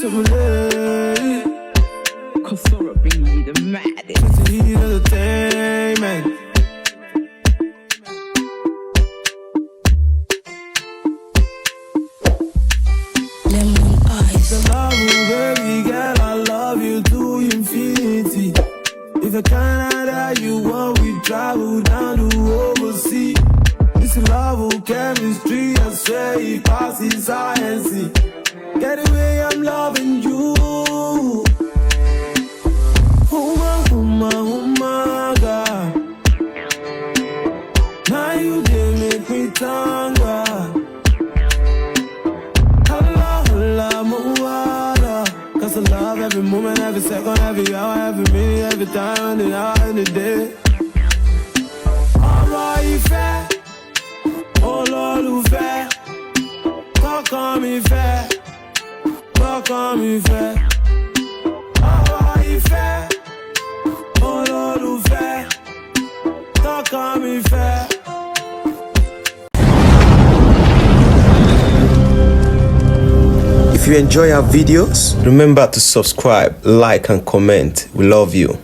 Cause Sora be the maddest. CityHitz Entertainment. The love you, baby girl, I love you to infinity. If I Canada, you want, we travel down to overseas. This love, chemistry, I swear it passes science. Get away, I'm loving you. Oh my God. Now you did make me tanga. Cause I love every moment, every second, every hour, every minute, every time, and the hour and the day. Ọ̀rọ̀ ìfẹ́, olólùfẹ́, kọ́kàn mi fẹ́, kọ́kàn mi fẹ́. Ọ̀rọ̀ ìfẹ́, olólùfẹ́, kọ́kàn mi fẹ́. If you enjoy our videos, remember to subscribe, like and comment. We love you.